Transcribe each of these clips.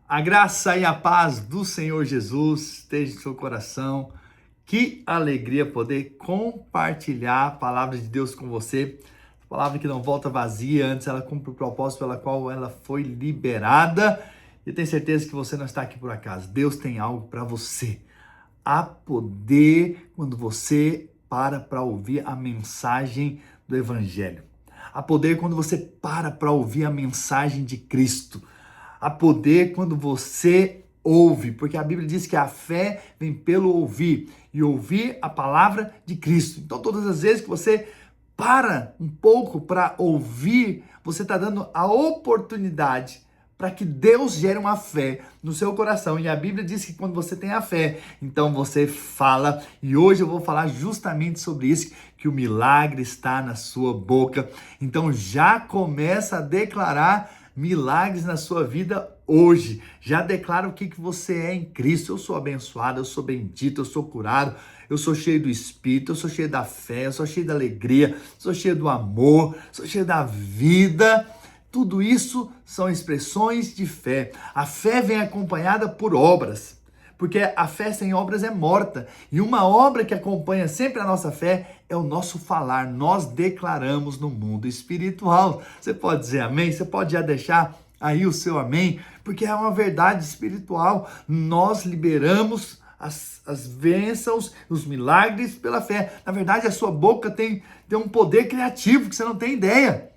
A graça e a paz do Senhor Jesus esteja em seu coração. Que alegria poder compartilhar a palavra de Deus com você. Palavra que não volta vazia, antes ela cumpre o propósito pela qual ela foi liberada. E tenho certeza que você não está aqui por acaso. Deus tem algo para você. Há poder quando você para ouvir a mensagem do Evangelho. Há poder quando você para ouvir a mensagem de Cristo. Há poder quando você ouve, porque a Bíblia diz que a fé vem pelo ouvir, e ouvir a palavra de Cristo. Então, todas as vezes que você para um pouco para ouvir, você está dando a oportunidade para que Deus gere uma fé no seu coração. E a Bíblia diz que quando você tem a fé, então você fala. E hoje eu vou falar justamente sobre isso, que o milagre está na sua boca. Então já começa a declarar milagres na sua vida hoje. Já declara o que você é em Cristo. Eu sou abençoado, eu sou bendito, eu sou curado, eu sou cheio do Espírito, eu sou cheio da fé, eu sou cheio da alegria, sou cheio do amor, sou cheio da vida. Tudo isso são expressões de fé. A fé vem acompanhada por obras, porque a fé sem obras é morta. E uma obra que acompanha sempre a nossa fé é o nosso falar. Nós declaramos no mundo espiritual. Você pode dizer amém? Você pode já deixar aí o seu amém? Porque é uma verdade espiritual. Nós liberamos as bênçãos, os milagres pela fé. Na verdade, a sua boca tem um poder criativo que você não tem ideia.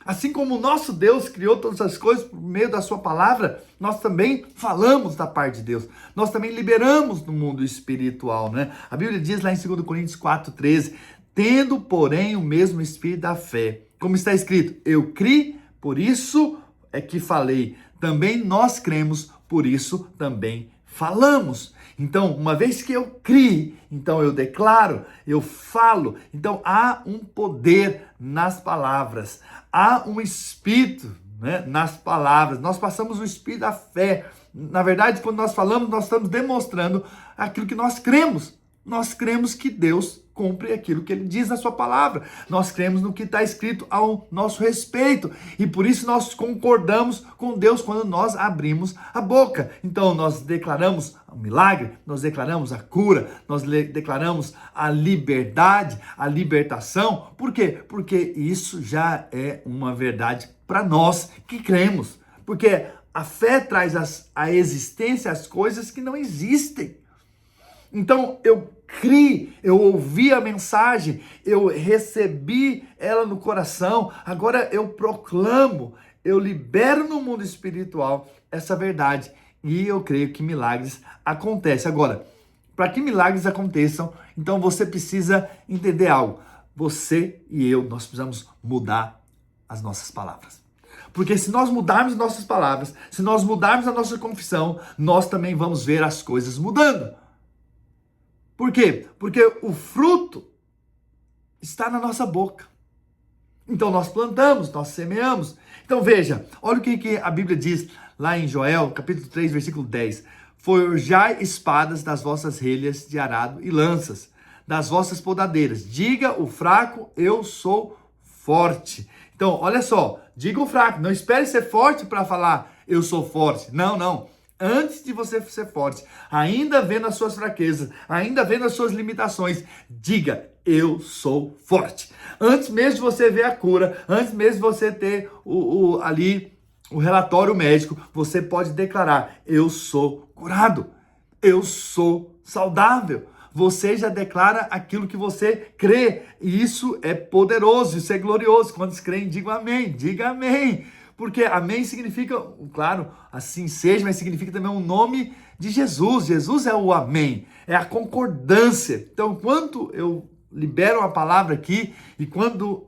Assim como o nosso Deus criou todas as coisas por meio da sua palavra, nós também falamos da parte de Deus. Nós também liberamos no mundo espiritual, né? A Bíblia diz lá em 2 Coríntios 4:13, tendo, porém, o mesmo espírito da fé. Como está escrito, eu criei, por isso é que falei. Também nós cremos, por isso também falamos. Então, uma vez que eu criei, então eu declaro, eu falo. Então, há um poder nas palavras, há um espírito, né, nas palavras. Nós passamos o espírito da fé. Na verdade, quando nós falamos, nós estamos demonstrando aquilo que nós cremos. Nós cremos que Deus cumpre aquilo que Ele diz na sua palavra. Nós cremos no que está escrito ao nosso respeito. E por isso nós concordamos com Deus quando nós abrimos a boca. Então nós declaramos o milagre, nós declaramos a cura, nós declaramos a liberdade, a libertação. Por quê? Porque isso já é uma verdade para nós que cremos. Porque a fé traz à existência as coisas que não existem. Então eu criei, eu ouvi a mensagem, eu recebi ela no coração, agora eu proclamo, eu libero no mundo espiritual essa verdade e eu creio que milagres acontecem. Agora, para que milagres aconteçam, então você precisa entender algo. Você e eu, nós precisamos mudar as nossas palavras. Porque se nós mudarmos nossas palavras, se nós mudarmos a nossa confissão, nós também vamos ver as coisas mudando. Por quê? Porque o fruto está na nossa boca. Então nós plantamos, nós semeamos. Então veja, olha o que a Bíblia diz lá em Joel, capítulo 3, versículo 10. Forjai espadas das vossas relhas de arado e lanças, das vossas podadeiras. Diga o fraco, eu sou forte. Então, olha só, diga o fraco, não espere ser forte para falar, eu sou forte. Não, não. Antes de você ser forte, ainda vendo as suas fraquezas, ainda vendo as suas limitações, diga, eu sou forte. Antes mesmo de você ver a cura, antes mesmo de você ter ali o relatório médico, você pode declarar, eu sou curado, eu sou saudável. Você já declara aquilo que você crê, e isso é poderoso, isso é glorioso. Quando creem, digam amém, diga amém. Porque amém significa, claro, assim seja, mas significa também o nome de Jesus. Jesus é o amém, é a concordância. Então, enquanto eu libero uma palavra aqui, e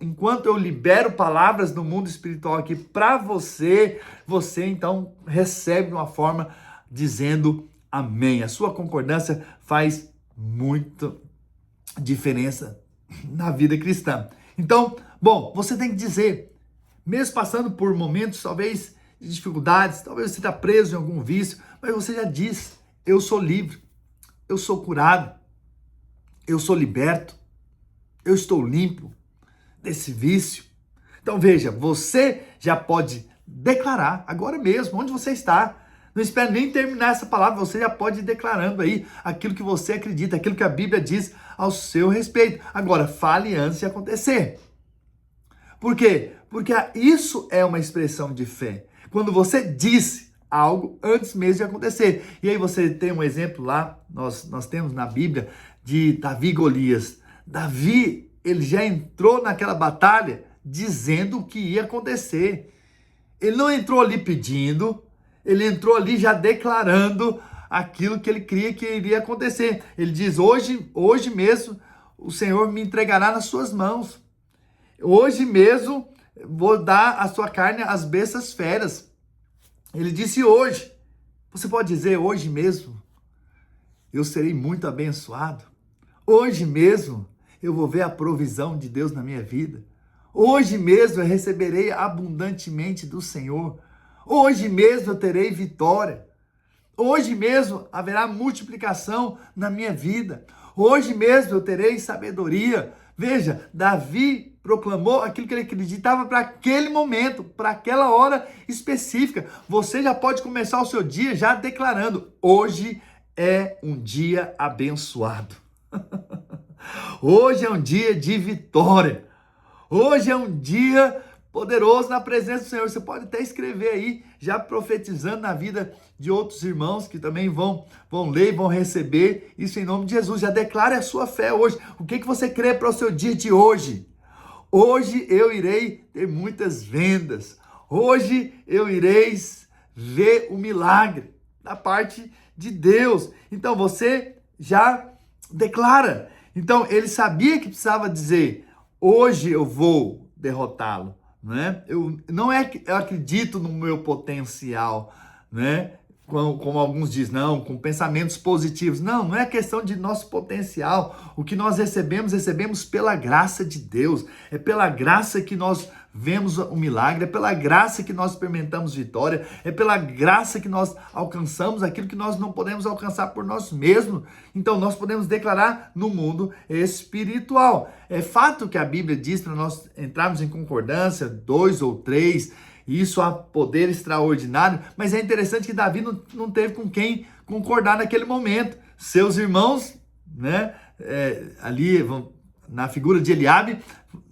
enquanto eu libero palavras no mundo espiritual aqui para você, você então recebe de uma forma dizendo amém. A sua concordância faz muita diferença na vida cristã. Então, bom, você tem que dizer, mesmo passando por momentos, talvez, de dificuldades, talvez você está preso em algum vício, mas você já diz, eu sou livre, eu sou curado, eu sou liberto, eu estou limpo desse vício. Então veja, você já pode declarar agora mesmo, onde você está, Não espere nem terminar essa palavra, você já pode ir declarando aí aquilo que você acredita, aquilo que a Bíblia diz ao seu respeito. Agora, fale antes de acontecer. Por quê? Porque isso é uma expressão de fé. Quando você diz algo antes mesmo de acontecer. E aí você tem um exemplo lá, nós temos na Bíblia, de Davi e Golias. Davi, ele já entrou naquela batalha dizendo o que ia acontecer. Ele não entrou ali pedindo, ele entrou ali já declarando aquilo que ele cria que iria acontecer. Ele diz, hoje mesmo o Senhor me entregará nas suas mãos. Hoje mesmo vou dar a sua carne às bestas feras. Ele disse hoje. Você pode dizer hoje mesmo, eu serei muito abençoado. Hoje mesmo eu vou ver a provisão de Deus na minha vida. Hoje mesmo eu receberei abundantemente do Senhor. Hoje mesmo eu terei vitória. Hoje mesmo haverá multiplicação na minha vida. Hoje mesmo eu terei sabedoria. Veja, Davi proclamou aquilo que ele acreditava para aquele momento, para aquela hora específica. Você já pode começar o seu dia já declarando: hoje é um dia abençoado. Hoje é um dia de vitória. Hoje é um dia poderoso na presença do Senhor. Você pode até escrever aí, já profetizando na vida de outros irmãos que também vão ler e vão receber isso em nome de Jesus. Já declare a sua fé hoje. O que você crê para o seu dia de hoje? Hoje eu irei ter muitas vendas. Hoje eu irei ver o milagre da parte de Deus. Então você já declara. Então ele sabia que precisava dizer: hoje eu vou derrotá-lo, né? Eu acredito no meu potencial, né? Como alguns dizem, não, com pensamentos positivos. Não é questão de nosso potencial. O que nós recebemos pela graça de Deus. É pela graça que nós vemos o milagre, é pela graça que nós experimentamos vitória, é pela graça que nós alcançamos aquilo que nós não podemos alcançar por nós mesmos. Então nós podemos declarar no mundo espiritual. É fato que a Bíblia diz para nós entrarmos em concordância, 2 ou 3, isso há poder extraordinário, mas é interessante que Davi não teve com quem concordar naquele momento. Seus irmãos, né, ali na figura de Eliabe,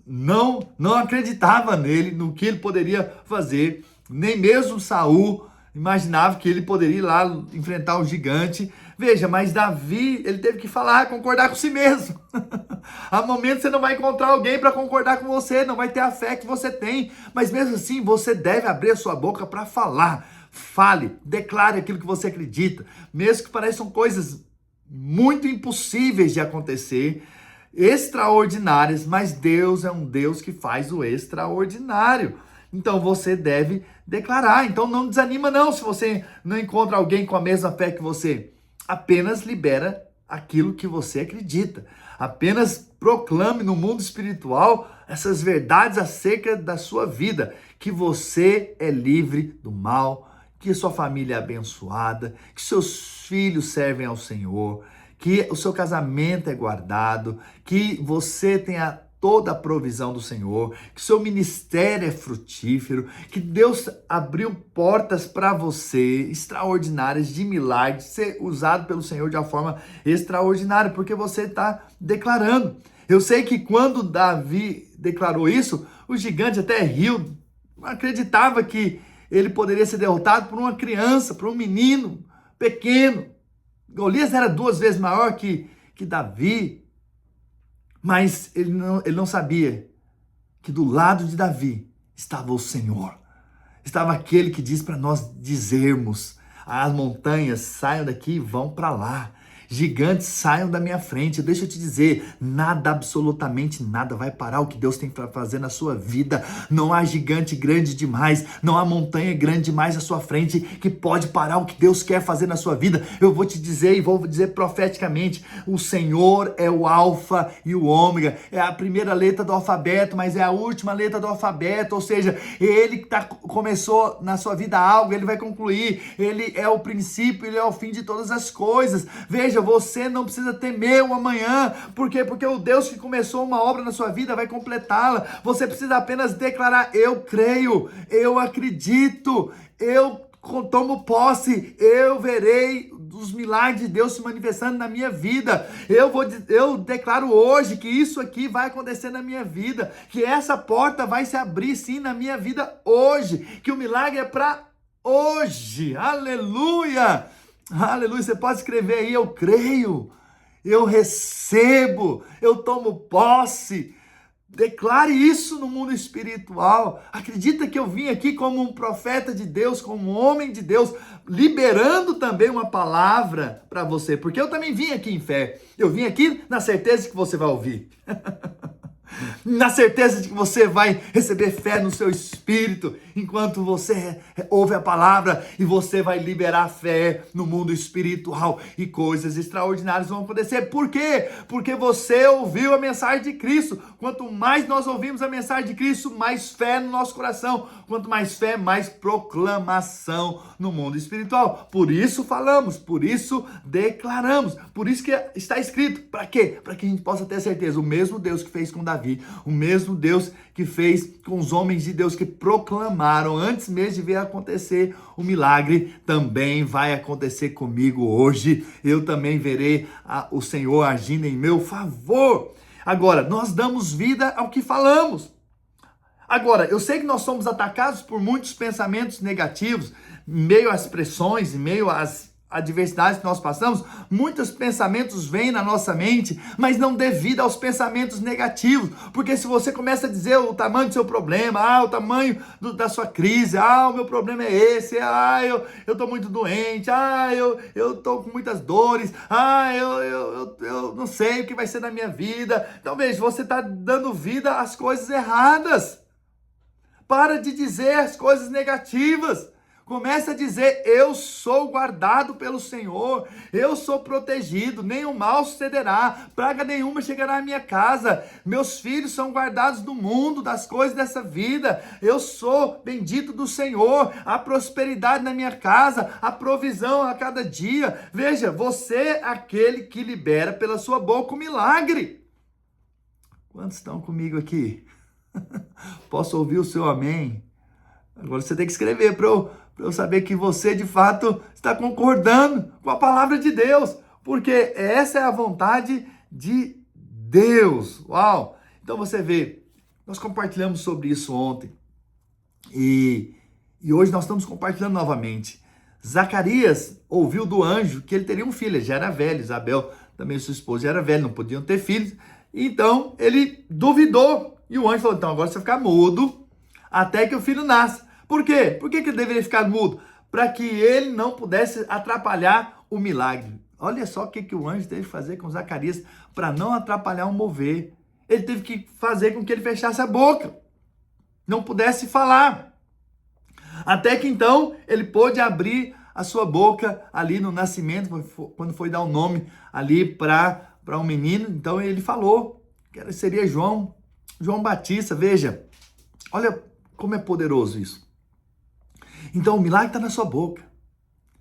não acreditava nele, no que ele poderia fazer. Nem mesmo Saul imaginava que ele poderia ir lá enfrentar o gigante. Veja, mas Davi, ele teve que concordar com si mesmo. Há momentos você não vai encontrar alguém para concordar com você, não vai ter a fé que você tem, mas mesmo assim você deve abrir a sua boca para falar. Fale, declare aquilo que você acredita, mesmo que pareçam coisas muito impossíveis de acontecer, extraordinárias, mas Deus é um Deus que faz o extraordinário. Então você deve declarar. Então não desanima não se você não encontra alguém com a mesma fé que você. Apenas libera aquilo que você acredita. Apenas proclame no mundo espiritual essas verdades acerca da sua vida, que você é livre do mal, que sua família é abençoada, que seus filhos servem ao Senhor, que o seu casamento é guardado, que você tenha toda a provisão do Senhor, que seu ministério é frutífero, que Deus abriu portas para você extraordinárias de milagres, ser usado pelo Senhor de uma forma extraordinária, porque você está declarando. Eu sei que quando Davi declarou isso, o gigante até riu, não acreditava que ele poderia ser derrotado por uma criança, por um menino pequeno. Golias era 2 vezes maior que Davi, mas ele não sabia que do lado de Davi estava o Senhor. Estava aquele que diz para nós dizermos: as montanhas saiam daqui e vão para lá. Gigantes saiam da minha frente. Deixa eu te dizer, nada, absolutamente nada vai parar o que Deus tem para fazer na sua vida. Não há gigante grande demais, não há montanha grande demais à sua frente que pode parar o que Deus quer fazer na sua vida. Eu vou te dizer e vou dizer profeticamente: o Senhor é o alfa e o ômega. É a primeira letra do alfabeto, mas é a última letra do alfabeto. Ou seja, ele que começou na sua vida algo, ele vai concluir. Ele é o princípio, ele é o fim de todas as coisas. Veja, você não precisa temer o amanhã. Por quê? Porque o Deus que começou uma obra na sua vida vai completá-la. Você precisa apenas declarar: eu creio, eu acredito, eu tomo posse, eu verei os milagres de Deus se manifestando na minha vida. Eu declaro hoje que isso aqui vai acontecer na minha vida, que essa porta vai se abrir sim na minha vida hoje, que o milagre é para hoje. Aleluia! Aleluia! Você pode escrever aí, eu creio, eu recebo, eu tomo posse. Declare isso no mundo espiritual. Acredita que eu vim aqui como um profeta de Deus, como um homem de Deus, liberando também uma palavra para você, porque eu também vim aqui em fé. Eu vim aqui na certeza que você vai ouvir. Na certeza de que você vai receber fé no seu espírito, enquanto você ouve a palavra, e você vai liberar fé no mundo espiritual, e coisas extraordinárias vão acontecer. Por quê? Porque você ouviu a mensagem de Cristo. Quanto mais nós ouvimos a mensagem de Cristo, mais fé no nosso coração. Quanto mais fé, mais proclamação no mundo espiritual. Por isso falamos, por isso declaramos, por isso que está escrito. Para quê? Para que a gente possa ter certeza, o mesmo Deus que fez com Davi, o mesmo Deus que fez com os homens de Deus que proclamaram antes mesmo de ver acontecer o milagre, também vai acontecer comigo hoje. Eu também verei o Senhor agindo em meu favor. Agora, nós damos vida ao que falamos. Agora, eu sei que nós somos atacados por muitos pensamentos negativos, em meio às pressões, em meio às adversidades que nós passamos, muitos pensamentos vêm na nossa mente, mas não devido aos pensamentos negativos, porque se você começa a dizer o tamanho do seu problema, o tamanho da sua crise, o meu problema é esse, eu tô muito doente, eu tô com muitas dores, eu não sei o que vai ser na minha vida. Então veja, você está dando vida às coisas erradas. Para de dizer as coisas negativas. Comece a dizer, eu sou guardado pelo Senhor, eu sou protegido, nenhum mal sucederá, praga nenhuma chegará à minha casa, meus filhos são guardados do mundo, das coisas dessa vida, eu sou bendito do Senhor, a prosperidade na minha casa, a provisão a cada dia. Veja, você é aquele que libera pela sua boca o milagre. Quantos estão comigo aqui? Posso ouvir o seu amém? Agora você tem que escrever para eu saber que você de fato está concordando com a palavra de Deus, porque essa é a vontade de Deus. Uau! Então você vê, nós compartilhamos sobre isso ontem e hoje nós estamos compartilhando novamente. Zacarias ouviu do anjo que ele teria um filho, ele já era velho, Isabel também sua esposa já era velha, não podiam ter filhos, então ele duvidou e o anjo falou, então agora você vai ficar mudo até que o filho nasça. Por quê? Por que ele deveria ficar mudo? Para que ele não pudesse atrapalhar o milagre. Olha só o que o anjo teve que fazer com Zacarias para não atrapalhar o mover. Ele teve que fazer com que ele fechasse a boca, não pudesse falar. Até que então ele pôde abrir a sua boca ali no nascimento, quando foi dar o nome ali para um menino. Então ele falou que seria João Batista. Veja, olha como é poderoso isso. Então o milagre está na sua boca.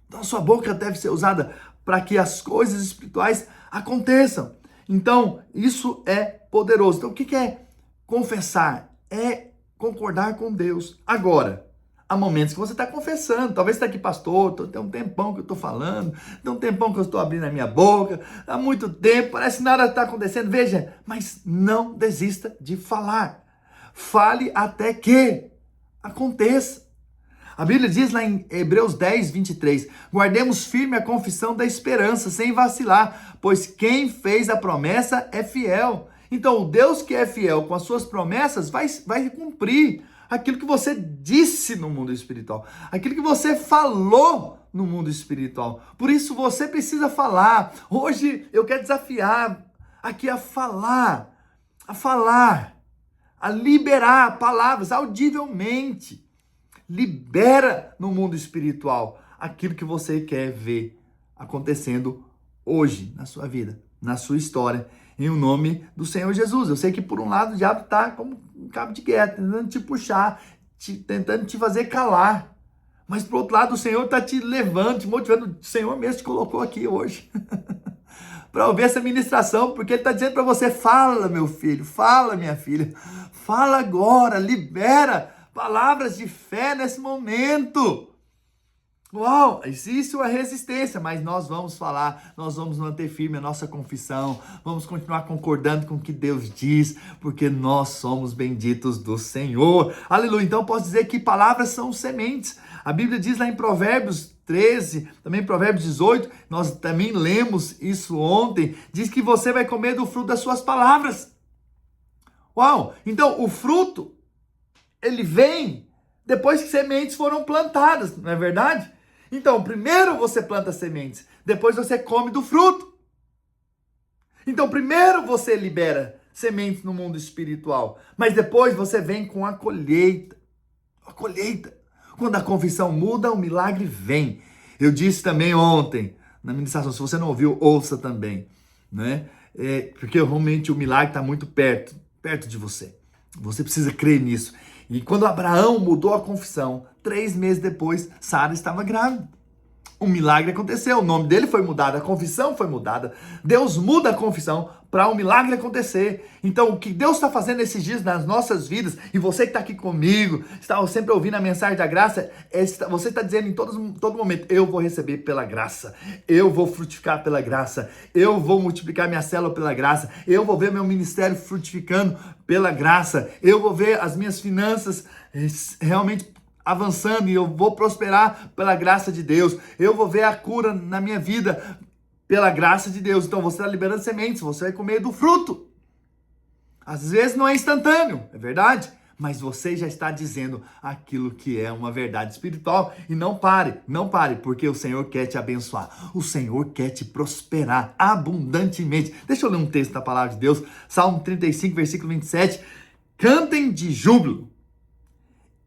Então a sua boca deve ser usada para que as coisas espirituais aconteçam. Então isso é poderoso. Então o que é confessar? É concordar com Deus. Agora, há momentos que você está confessando. Talvez você está aqui, pastor, tem um tempão que eu estou falando, tem um tempão que eu estou abrindo a minha boca, há muito tempo, parece que nada está acontecendo. Veja, mas não desista de falar. Fale até que aconteça. A Bíblia diz lá em Hebreus 10, 23, guardemos firme a confissão da esperança, sem vacilar, pois quem fez a promessa é fiel. Então, o Deus que é fiel com as suas promessas vai cumprir aquilo que você disse no mundo espiritual, aquilo que você falou no mundo espiritual. Por isso, você precisa falar. Hoje, eu quero desafiar aqui a falar, a liberar palavras audivelmente. Libera no mundo espiritual aquilo que você quer ver acontecendo hoje na sua vida, na sua história, em nome do Senhor Jesus. Eu sei que por um lado o diabo está como um cabo de guerra, tentando te puxar, tentando te fazer calar. Mas por outro lado o Senhor está te levando, te motivando. O Senhor mesmo te colocou aqui hoje para ouvir essa ministração, porque Ele está dizendo para você, fala meu filho, fala minha filha, fala agora, libera palavras de fé nesse momento. Uau, existe uma resistência, mas nós vamos falar, nós vamos manter firme a nossa confissão, vamos continuar concordando com o que Deus diz, porque nós somos benditos do Senhor. Aleluia. Então eu posso dizer que palavras são sementes. A Bíblia diz lá em Provérbios 13, também Provérbios 18, nós também lemos isso ontem, diz que você vai comer do fruto das suas palavras. Uau, então o fruto, ele vem depois que sementes foram plantadas, não é verdade? Então, primeiro você planta sementes, depois você come do fruto. Então, primeiro você libera sementes no mundo espiritual, mas depois você vem com a colheita. A colheita. Quando a confissão muda, o milagre vem. Eu disse também ontem, na ministração, se você não ouviu, ouça também, né? Porque realmente o milagre está muito perto de você. Você precisa crer nisso. E quando Abraão mudou a confissão, 3 meses depois, Sara estava grávida. Um milagre aconteceu, o nome dele foi mudado, a confissão foi mudada. Deus muda a confissão para um milagre acontecer. Então, o que Deus está fazendo esses dias nas nossas vidas, e você que está aqui comigo, está sempre ouvindo a mensagem da graça, você está dizendo em todo momento, eu vou receber pela graça, eu vou frutificar pela graça, eu vou multiplicar minha célula pela graça, eu vou ver meu ministério frutificando pela graça, eu vou ver as minhas finanças realmente avançando e eu vou prosperar pela graça de Deus. Eu vou ver a cura na minha vida pela graça de Deus. Então você está liberando sementes, você vai comer do fruto. Às vezes não é instantâneo, é verdade? Mas você já está dizendo aquilo que é uma verdade espiritual. E não pare, porque o Senhor quer te abençoar. O Senhor quer te prosperar abundantemente. Deixa eu ler um texto da palavra de Deus. Salmo 35, versículo 27. Cantem de júbilo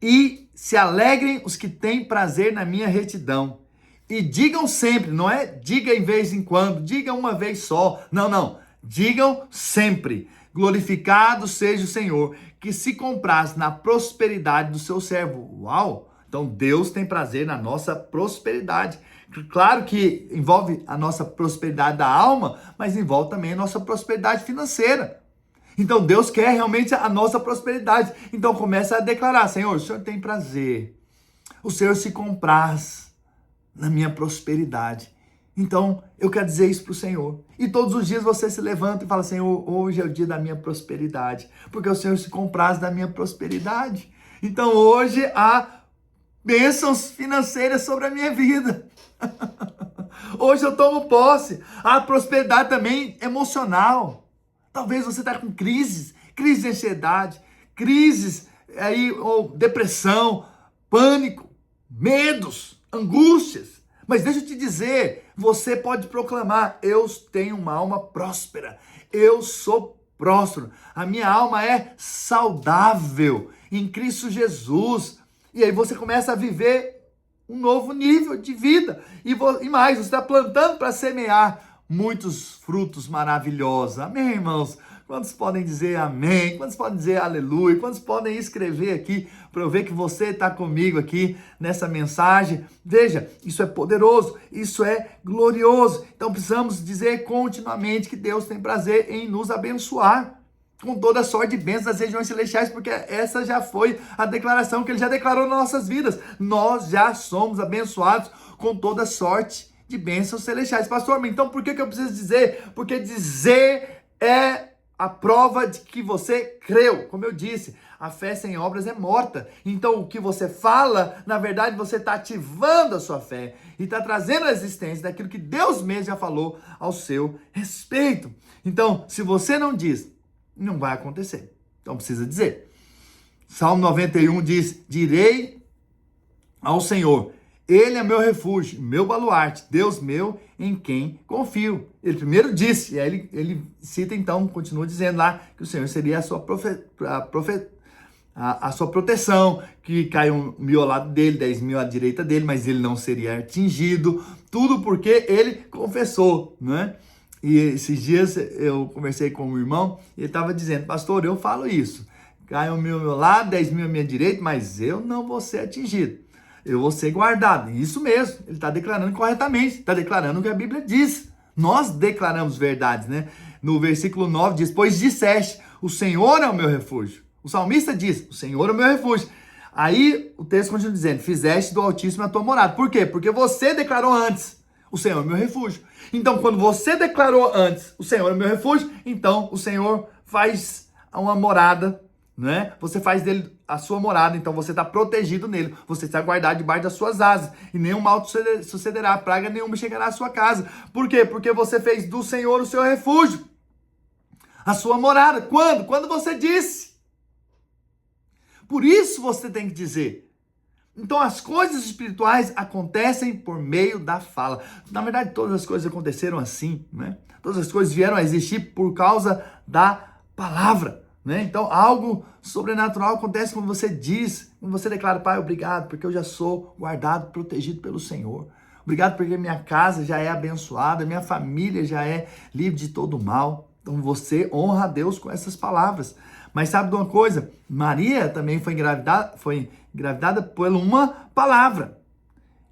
e se alegrem os que têm prazer na minha retidão. E digam sempre, não é diga em vez em quando, diga uma vez só. Não. Digam sempre. Glorificado seja o Senhor, que se compraz na prosperidade do seu servo. Uau! Então Deus tem prazer na nossa prosperidade. Claro que envolve a nossa prosperidade da alma, mas envolve também a nossa prosperidade financeira. Então Deus quer realmente a nossa prosperidade. Então começa a declarar, Senhor, o Senhor tem prazer. O Senhor se compraz na minha prosperidade. Então eu quero dizer isso para o Senhor. E todos os dias você se levanta e fala, Senhor, hoje é o dia da minha prosperidade. Porque o Senhor se compraz da minha prosperidade. Então hoje há bênçãos financeiras sobre a minha vida. Hoje eu tomo posse. Há prosperidade também emocional. Talvez você está com crise de ansiedade, crises ou depressão, pânico, medos, angústias. Mas deixa eu te dizer, você pode proclamar, eu tenho uma alma próspera, eu sou próspero, a minha alma é saudável em Cristo Jesus. E aí você começa a viver um novo nível de vida. E mais, você está plantando para semear muitos frutos maravilhosos. Amém, irmãos? Quantos podem dizer amém? Quantos podem dizer aleluia? Quantos podem escrever aqui para eu ver que você está comigo aqui nessa mensagem? Veja, isso é poderoso, isso é glorioso. Então precisamos dizer continuamente que Deus tem prazer em nos abençoar com toda sorte de bênçãos das regiões celestiais, porque essa já foi a declaração que Ele já declarou nas nossas vidas. Nós já somos abençoados com toda sorte de bênçãos celestiais. Pastor, então por que eu preciso dizer? Porque dizer é a prova de que você creu. Como eu disse, a fé sem obras é morta. Então o que você fala, na verdade você está ativando a sua fé e está trazendo a existência daquilo que Deus mesmo já falou ao seu respeito. Então, se você não diz, não vai acontecer. Então precisa dizer. Salmo 91 diz, direi ao Senhor, Ele é meu refúgio, meu baluarte, Deus meu em quem confio. Ele primeiro disse, e aí ele cita então, continua dizendo lá, que o Senhor seria a sua proteção, que caiu 1.000 ao lado dele, 10.000 à direita dele, mas ele não seria atingido. Tudo porque ele confessou, né? E esses dias eu conversei com um irmão, e ele estava dizendo, pastor, eu falo isso, caiu 1.000 ao meu lado, 10.000 à minha direita, mas eu não vou ser atingido. Eu vou ser guardado. Isso mesmo, ele está declarando corretamente, está declarando o que a Bíblia diz. Nós declaramos verdades, né? No versículo 9 diz, pois disseste, o Senhor é o meu refúgio. O salmista diz, o Senhor é o meu refúgio. Aí o texto continua dizendo, fizeste do Altíssimo a tua morada. Por quê? Porque você declarou antes, o Senhor é meu refúgio. Então, quando você declarou antes, o Senhor é meu refúgio, então o Senhor faz uma morada, né? Você faz dele a sua morada, então você está protegido nele, você está guardado debaixo das suas asas, e nenhum mal te sucederá, praga nenhuma chegará à sua casa. Por quê? Porque você fez do Senhor o seu refúgio, a sua morada. Quando? Quando você disse. Por isso você tem que dizer. Então as coisas espirituais acontecem por meio da fala. Na verdade, todas as coisas aconteceram assim, né? Todas as coisas vieram a existir por causa da palavra, né? Então algo sobrenatural acontece quando você diz, quando você declara, Pai, obrigado, porque eu já sou guardado, protegido pelo Senhor. Obrigado porque minha casa já é abençoada, minha família já é livre de todo mal. Então você honra a Deus com essas palavras. Mas sabe de uma coisa? Maria também foi engravidada por uma palavra.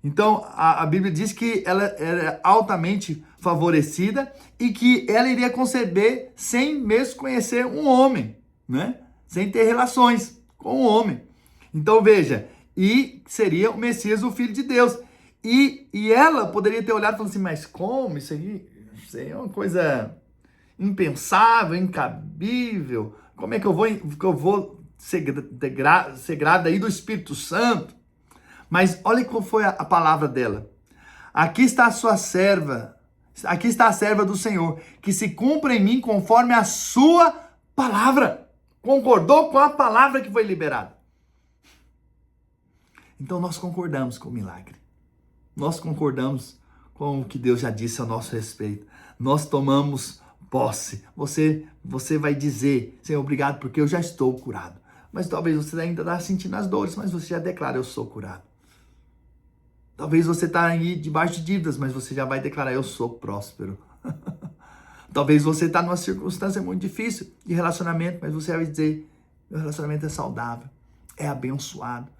Então a Bíblia diz que ela era altamente favorecida e que ela iria conceber sem mesmo conhecer um homem, né? Sem ter relações com um homem. Então veja, e seria o Messias, o Filho de Deus. E ela poderia ter olhado e falado assim, mas como? Isso aí é uma coisa impensável, incabível. Como é que eu vou ser grávida aí do Espírito Santo? Mas olha qual foi a palavra dela. Aqui está a sua serva, aqui está a serva do Senhor, que se cumpra em mim conforme a sua palavra. Concordou com a palavra que foi liberada. Então nós concordamos com o milagre. Nós concordamos com o que Deus já disse a nosso respeito. Nós tomamos posse. Você vai dizer, Senhor, obrigado porque eu já estou curado. Mas talvez você ainda está sentindo as dores, mas você já declara, eu sou curado. Talvez você está aí debaixo de dívidas, mas você já vai declarar, eu sou próspero. Talvez você está numa circunstância muito difícil de relacionamento, mas você vai dizer, meu relacionamento é saudável, é abençoado,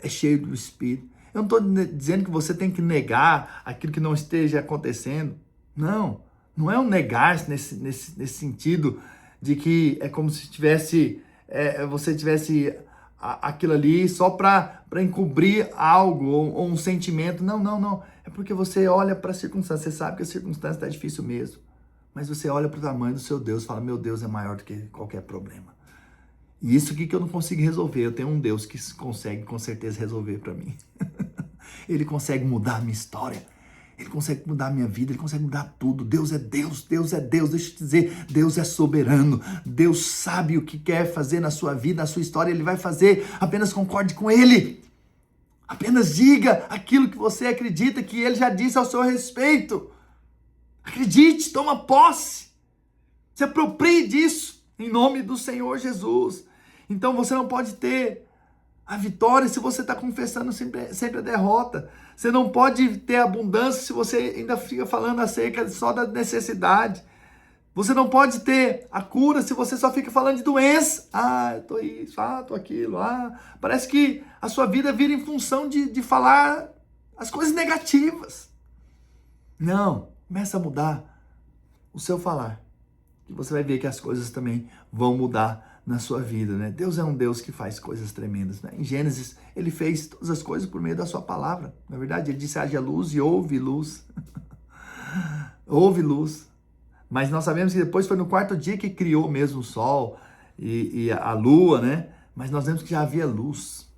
é cheio do Espírito. Eu não estou dizendo que você tem que negar aquilo que não esteja acontecendo. Não, não é um negar nesse sentido de que é como se você tivesse aquilo ali só para encobrir algo ou um sentimento. Não. É porque você olha para a circunstância, você sabe que a circunstância está difícil mesmo. Mas você olha para o tamanho do seu Deus e fala, meu Deus é maior do que qualquer problema. E isso aqui que eu não consigo resolver, eu tenho um Deus que consegue com certeza resolver para mim. Ele consegue mudar a minha história. Ele consegue mudar a minha vida, ele consegue mudar tudo. Deus é Deus, Deus é Deus. Deixa eu te dizer, Deus é soberano. Deus sabe o que quer fazer na sua vida, na sua história. Ele vai fazer, apenas concorde com ele. Apenas diga aquilo que você acredita que ele já disse ao seu respeito. Acredite, toma posse. Se aproprie disso, em nome do Senhor Jesus. Então você não pode ter a vitória se você está confessando sempre a derrota. Você não pode ter abundância se você ainda fica falando acerca só da necessidade. Você não pode ter a cura se você só fica falando de doença. Eu tô isso, tô aquilo. Parece que a sua vida vira em função de falar as coisas negativas. Não, começa a mudar o seu falar. E você vai ver que as coisas também vão mudar na sua vida, né? Deus é um Deus que faz coisas tremendas, né? Em Gênesis, ele fez todas as coisas por meio da sua palavra. Na verdade, ele disse, haja luz e houve luz. Houve luz. Mas nós sabemos que depois foi no quarto dia que criou mesmo o sol e a lua, né? Mas nós vemos que já havia luz.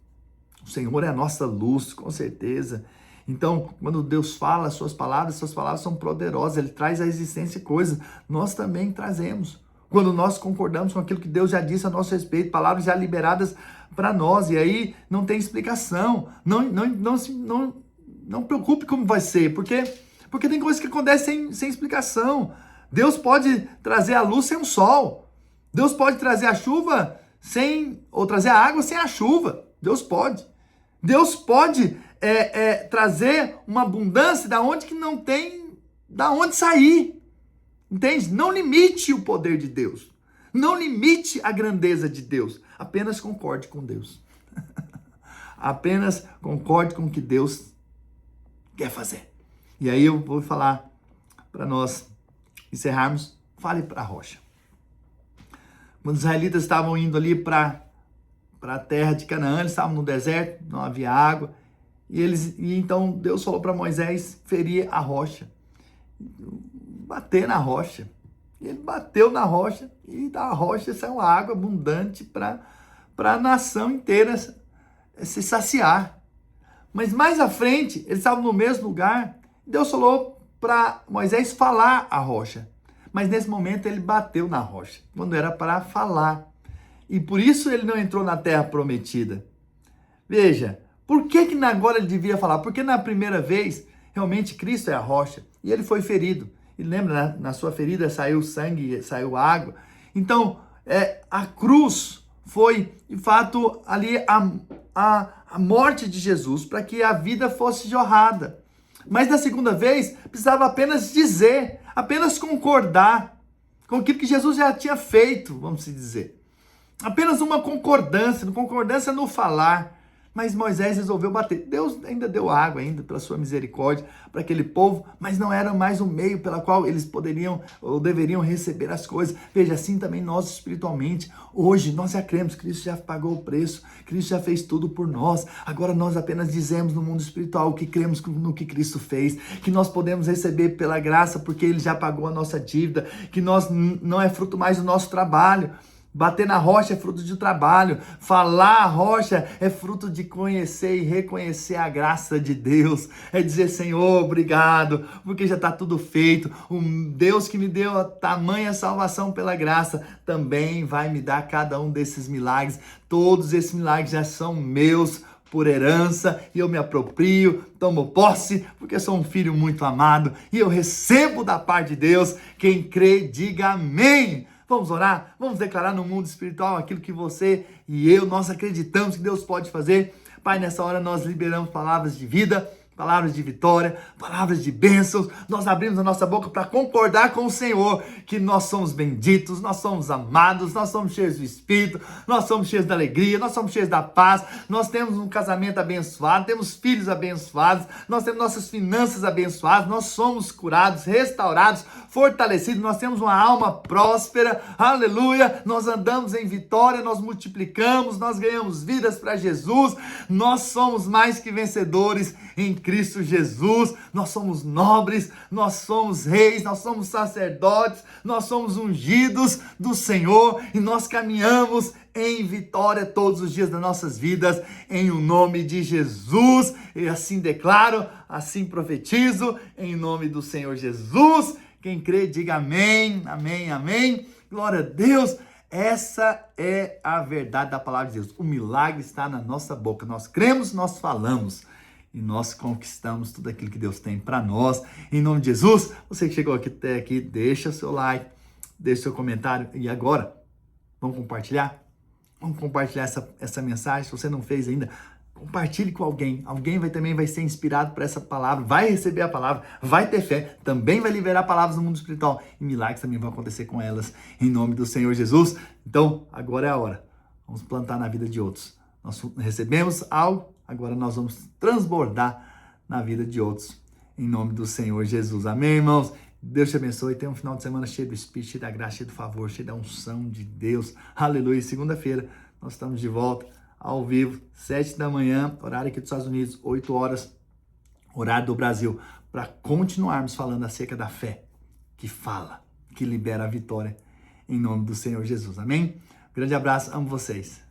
O Senhor é a nossa luz, com certeza. Então, quando Deus fala as suas palavras são poderosas. Ele traz à existência coisas. Nós também trazemos. Quando nós concordamos com aquilo que Deus já disse a nosso respeito, palavras já liberadas para nós, e aí não tem explicação. Não preocupe como vai ser, porque tem coisas que acontecem sem explicação. Deus pode trazer a luz sem o sol. Deus pode trazer a chuva ou trazer a água sem a chuva. Deus pode. Deus pode trazer uma abundância da onde que não tem da onde sair. Entende? Não limite o poder de Deus. Não limite a grandeza de Deus. Apenas concorde com Deus. Apenas concorde com o que Deus quer fazer. E aí eu vou falar para nós encerrarmos. Fale para a rocha. Quando os israelitas estavam indo ali para a terra de Canaã, eles estavam no deserto, não havia água, e então Deus falou para Moisés ferir a rocha, bater na rocha. E ele bateu na rocha, e da rocha saiu água abundante para a nação inteira se saciar. Mas mais à frente, eles estavam no mesmo lugar, Deus falou para Moisés falar a rocha. Mas nesse momento ele bateu na rocha, quando era para falar. E por isso ele não entrou na terra prometida. Veja, por que agora ele devia falar? Porque na primeira vez, realmente Cristo é a rocha, e ele foi ferido. E lembra, né? Na sua ferida saiu sangue, saiu água. Então, a cruz foi, de fato, ali a morte de Jesus, para que a vida fosse jorrada. Mas na segunda vez, precisava apenas dizer, apenas concordar com aquilo que Jesus já tinha feito, vamos dizer. Apenas uma concordância no falar. Mas Moisés resolveu bater. Deus ainda deu água, ainda pela sua misericórdia, para aquele povo, mas não era mais o meio pela qual eles poderiam ou deveriam receber as coisas. Veja, assim também nós espiritualmente. Hoje nós já cremos, Cristo já pagou o preço, Cristo já fez tudo por nós. Agora nós apenas dizemos no mundo espiritual que cremos no que Cristo fez, que nós podemos receber pela graça, porque Ele já pagou a nossa dívida, que nós não é fruto mais do nosso trabalho. Bater na rocha é fruto de trabalho. Falar a rocha é fruto de conhecer e reconhecer a graça de Deus. É dizer, Senhor, obrigado, porque já está tudo feito. O Deus que me deu a tamanha salvação pela graça também vai me dar cada um desses milagres. Todos esses milagres já são meus por herança, e eu me aproprio, tomo posse, porque sou um filho muito amado, e eu recebo da parte de Deus. Quem crê, diga amém. Vamos orar? Vamos declarar no mundo espiritual aquilo que você e eu, nós acreditamos que Deus pode fazer. Pai, nessa hora nós liberamos palavras de vida, palavras de vitória, palavras de bênçãos. Nós abrimos a nossa boca para concordar com o Senhor, que nós somos benditos, nós somos amados, nós somos cheios do Espírito, nós somos cheios da alegria, nós somos cheios da paz, nós temos um casamento abençoado, temos filhos abençoados, nós temos nossas finanças abençoadas, nós somos curados, restaurados, fortalecidos, nós temos uma alma próspera, aleluia, nós andamos em vitória, nós multiplicamos, nós ganhamos vidas para Jesus, nós somos mais que vencedores em Cristo Jesus, nós somos nobres, nós somos reis, nós somos sacerdotes, nós somos ungidos do Senhor e nós caminhamos em vitória todos os dias das nossas vidas, em o nome de Jesus. E assim declaro, assim profetizo, em nome do Senhor Jesus. Quem crê, diga amém, amém, amém. Glória a Deus. Essa é a verdade da palavra de Deus. O milagre está na nossa boca. Nós cremos, nós falamos. E nós conquistamos tudo aquilo que Deus tem para nós. Em nome de Jesus, você que chegou até aqui, deixa seu like, deixa seu comentário. E agora, vamos compartilhar? Vamos compartilhar essa mensagem. Se você não fez ainda, compartilhe com alguém. Alguém também vai ser inspirado por essa palavra, vai receber a palavra, vai ter fé, também vai liberar palavras no mundo espiritual. E milagres também vão acontecer com elas, em nome do Senhor Jesus. Então, agora é a hora. Vamos plantar na vida de outros. Nós recebemos algo, agora nós vamos transbordar na vida de outros, em nome do Senhor Jesus. Amém, irmãos? Deus te abençoe. Tenha um final de semana cheio do Espírito, cheio da graça, cheio do favor, cheio da unção de Deus. Aleluia. Segunda-feira nós estamos de volta ao vivo, 7 da manhã, horário aqui dos Estados Unidos, 8 horas, horário do Brasil, para continuarmos falando acerca da fé que fala, que libera a vitória, em nome do Senhor Jesus. Amém? Grande abraço, amo vocês.